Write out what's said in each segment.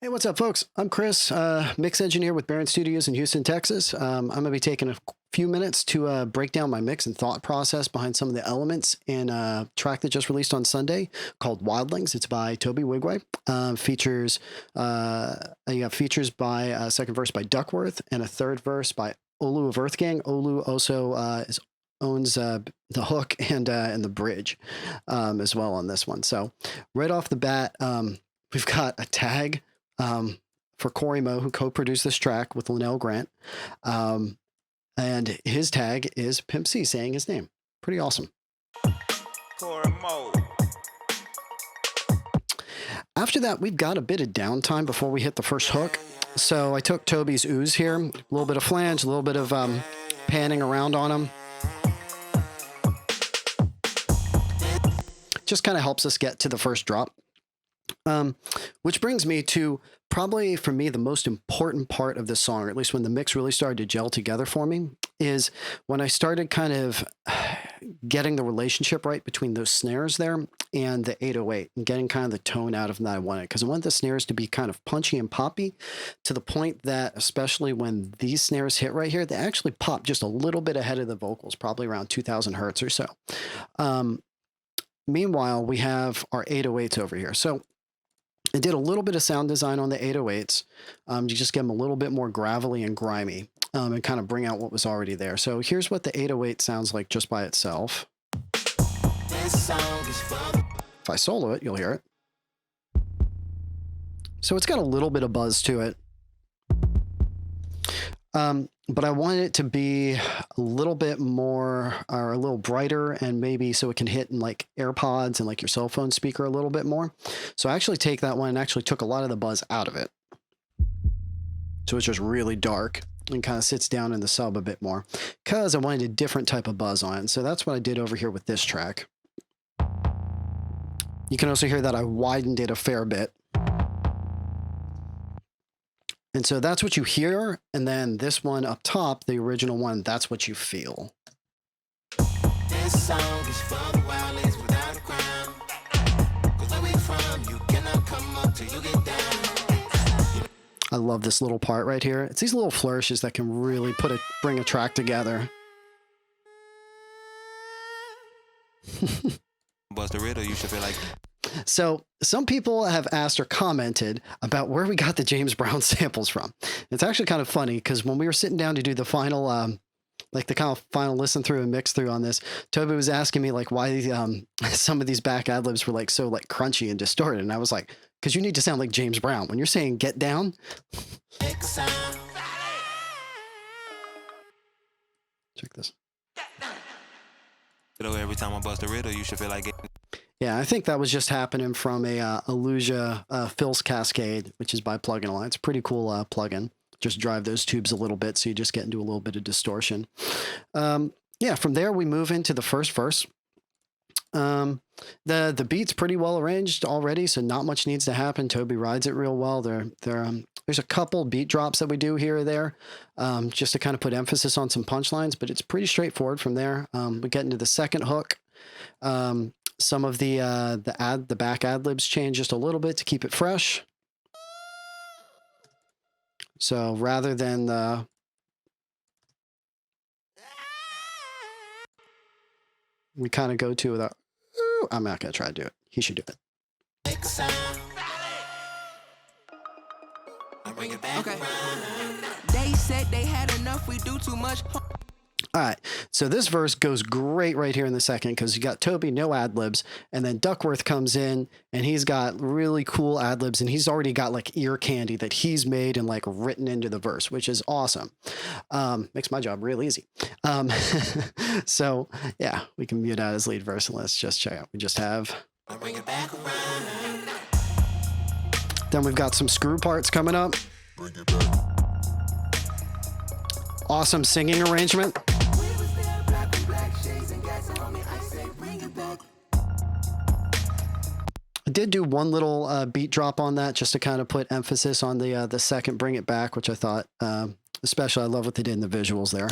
Hey, what's up, folks? I'm Chris, mix engineer with Barron Studios in Houston, Texas. I'm going to be taking a few minutes to break down my mix and thought process behind some of the elements in a track that just released on Sunday called Wildlings. It's by Tobe Nwigwe. Features by second verse by Duckworth and a third verse by Olu of Earth Gang. Olu also owns the hook and the bridge as well on this one. So right off the bat, we've got a tag for Corey Moe, who co-produced this track with Linnell Grant. And his tag is Pimp C saying his name. Pretty awesome. Corey Moe. After that, we've got a bit of downtime before we hit the first hook. So I took Toby's ooze here, a little bit of flange, a little bit of panning around on him. Just kind of helps us get to the first drop. Which brings me to probably, for me, the most important part of this song, or at least when the mix really started to gel together for me, is when I started kind of getting the relationship right between those snares there and the 808 and getting kind of the tone out of them that I wanted. Because I want the snares to be kind of punchy and poppy to the point that, especially when these snares hit right here, they actually pop just a little bit ahead of the vocals, probably around 2000 hertz or so. Meanwhile, we have our 808s over here. So I did a little bit of sound design on the 808s to just get them a little bit more gravelly and grimy and kind of bring out what was already there. So here's what the 808 sounds like just by itself. If I solo it, you'll hear it. So it's got a little bit of buzz to it. But I want it to be a little bit more, or a little brighter, and maybe so it can hit in like AirPods and like your cell phone speaker a little bit more. So I actually take that one and actually took a lot of the buzz out of it. So it's just really dark and kind of sits down in the sub a bit more because I wanted a different type of buzz on it. So that's what I did over here with this track. You can also hear that I widened it a fair bit. And so that's what you hear, and then this one up top, the original one, that's what you feel. This song is for the wildlings without a crown. 'Cause where we from, you cannot come up till you get down. I love this little part right here. It's these little flourishes that can really bring a track together. Bust a riddle, you should feel like. So some people have asked or commented about where we got the James Brown samples from. It's actually kind of funny because when we were sitting down to do the final, like the kind of final listen through and mix through on this, Toby was asking me like why some of these back ad libs were like so like crunchy and distorted. And I was like, because you need to sound like James Brown. When you're saying get down. Check this. Every time I bust a riddle, you should feel like it. Yeah, I think that was just happening from a Illusia Fills Cascade, which is by Plugin Alliance. Pretty cool plugin. Just drive those tubes a little bit so you just get into a little bit of distortion. Yeah, from there we move into the first verse. The beat's pretty well arranged already, so not much needs to happen. Toby rides it real well. There's a couple beat drops that we do here or there, just to kind of put emphasis on some punchlines, but it's pretty straightforward from there. We get into the second hook. Some of the back ad libs change just a little bit to keep it fresh. So rather than we kind of go to the, I'm not going to try to do it. He should do it. Okay. They said they had enough. We do too much. All right, so this verse goes great right here in the second because you got Toby, no ad-libs, and then Duckworth comes in and he's got really cool ad-libs and he's already got like ear candy that he's made and like written into the verse, which is awesome. Makes my job real easy. So yeah, we can mute out his lead verse and let's just check out. We just have. I'll bring it back around. Then we've got some screw parts coming up. Bring it back. Awesome singing arrangement. I did do one little beat drop on that just to kind of put emphasis on the second Bring It Back, which I thought, especially I love what they did in the visuals there.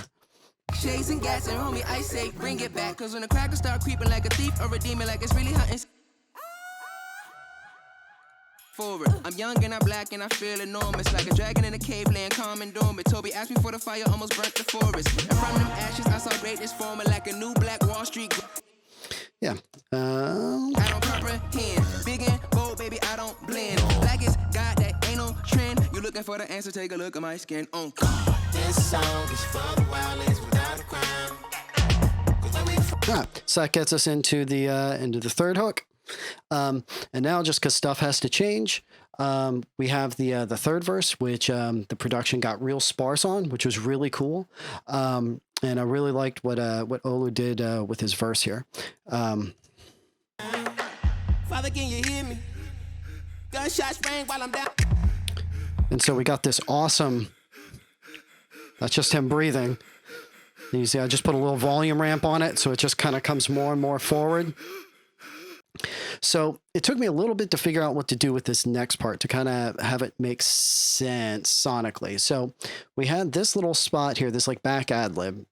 Shades and gas and homie, I say bring it back. Cause when the crackers start creeping like a thief or a demon, like it's really hunting. forward. I'm young and I'm black and I feel enormous, like a dragon in a cave laying calm and dormant. Tobe asked me for the fire, almost burnt the forest. And from them ashes, I saw greatness forming like a new black Wall Street. Yeah. I don't comprehend. Big and bold, baby, I don't blend. Black is God, that ain't no trend. You looking for the answer? Take a look at my skin. On God. This song is for the wildlings without a crown. So that gets us into the third hook. And now, just because stuff has to change, we have the third verse, which the production got real sparse on, which was really cool. And I really liked what Olu did with his verse here. Father, can you hear me? Gunshots rang while I'm down. And so we got this awesome. That's just him breathing. You see, I just put a little volume ramp on it, so it just kind of comes more and more forward. So it took me a little bit to figure out what to do with this next part to kind of have it make sense sonically. So we had this little spot here, this like back ad lib.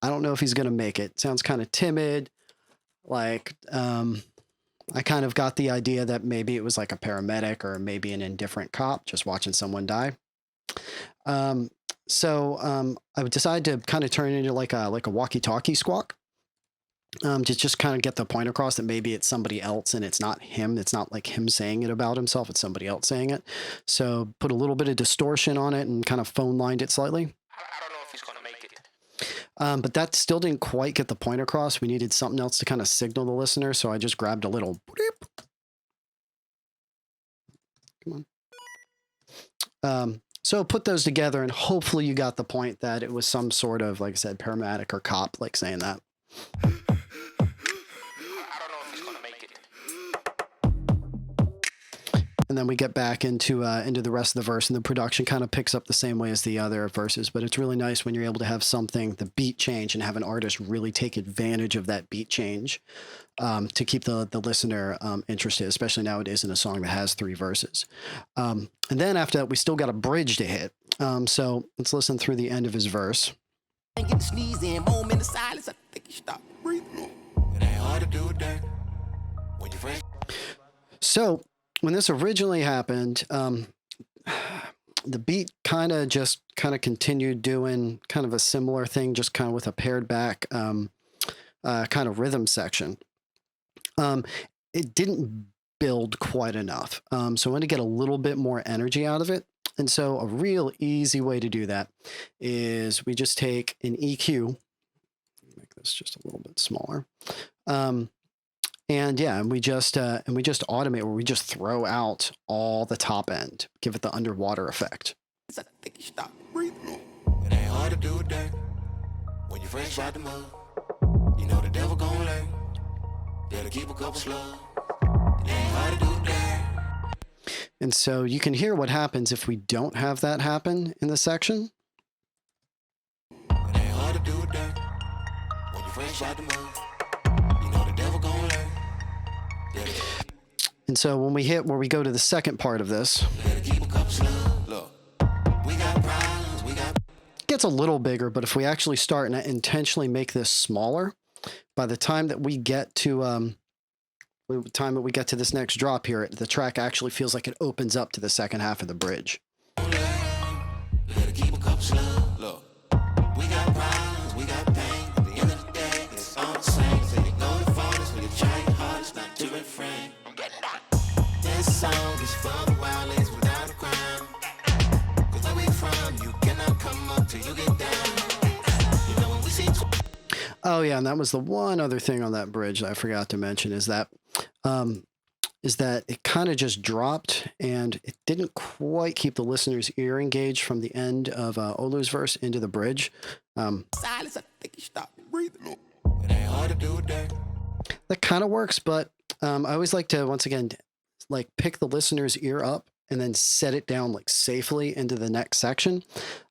I don't know if he's going to make it. Sounds kind of timid. Like, I kind of got the idea that maybe it was like a paramedic or maybe an indifferent cop just watching someone die. So I would decide to kind of turn it into like a walkie-talkie squawk. To just kind of get the point across that maybe it's somebody else and it's not him. It's not like him saying it about himself. It's somebody else saying it. So put a little bit of distortion on it and kind of phone lined it slightly. I don't know if he's gonna make it. But that still didn't quite get the point across. We needed something else to kind of signal the listener. So I just grabbed a little. Come on. So put those together and hopefully you got the point that it was some sort of, like I said, paramedic or cop, like saying that. I don't know if he's gonna make it. And then we get back into the rest of the verse, and the production kind of picks up the same way as the other verses. But it's really nice when you're able to have something, the beat change, and have an artist really take advantage of that beat change to keep the listener interested, especially nowadays in a song that has 3 verses. And then after that, we still got a bridge to hit. So let's listen through the end of his verse. And get the sneeze in, moment of silence. I think you stop breathing. It ain't hard to do it there. When you're fresh. So when this originally happened, the beat kind of continued doing kind of a similar thing, just kind of with a pared back kind of rhythm section. It didn't build quite enough. So I want to get a little bit more energy out of it. And so a real easy way to do that is we just take an EQ, make this just a little bit smaller. And we just automate where we just throw out all the top end, give it the underwater effect. I think you stop breathing. It ain't hard to do it there. When you're fresh out the mud, you know the devil gon' lay. Better keep a couple slow. It ain't hard to do it there. And so you can hear what happens if we don't have that happen in the section. It ain't hard to do it there. When you're fresh out the mud, you know the devil gon' lay. And so when we hit where we go to the second part of this, Better keep a couple slow. Look, we got problems, we got. it gets a little bigger, but if we actually start and intentionally make this smaller, by the time that we get to this next drop here, the track actually feels like it opens up to the second half of the bridge. Better keep a couple slow. Look, we got problems, we got pain. At the end of the day, it's all the same. So you go to phones when you try your hardest not to refrain. This song is for the wildlings without a crown. Cause where we from, you cannot come up till you get down. You know when we see Oh yeah, and that was the one other thing on that bridge that I forgot to mention is that it kind of just dropped and it didn't quite keep the listener's ear engaged from the end of Olu's verse into the bridge. Silence. I think you stop breathing. it ain't hard to do it there. That kind of works, but I always like to, once again, like pick the listener's ear up and then set it down like safely into the next section.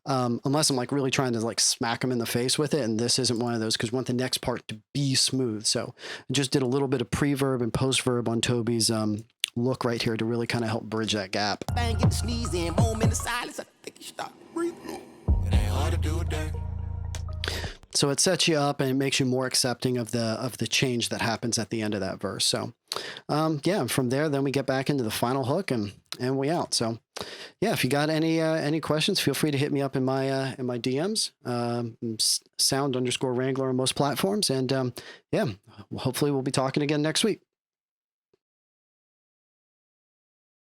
Unless I'm like really trying to like smack them in the face with it. And this isn't one of those because I want the next part to be smooth. So I just did a little bit of pre-verb and post-verb on Tobe's look right here to really kind of help bridge that gap. And get the sneeze in, moment of silence. I think you stop breathing. It ain't hard to do it there. So it sets you up and it makes you more accepting of the change that happens at the end of that verse. So yeah, from there, then we get back into the final hook and we out. So yeah, if you got any questions, feel free to hit me up in my DMs, sound_wrangler on most platforms. And yeah, hopefully we'll be talking again next week.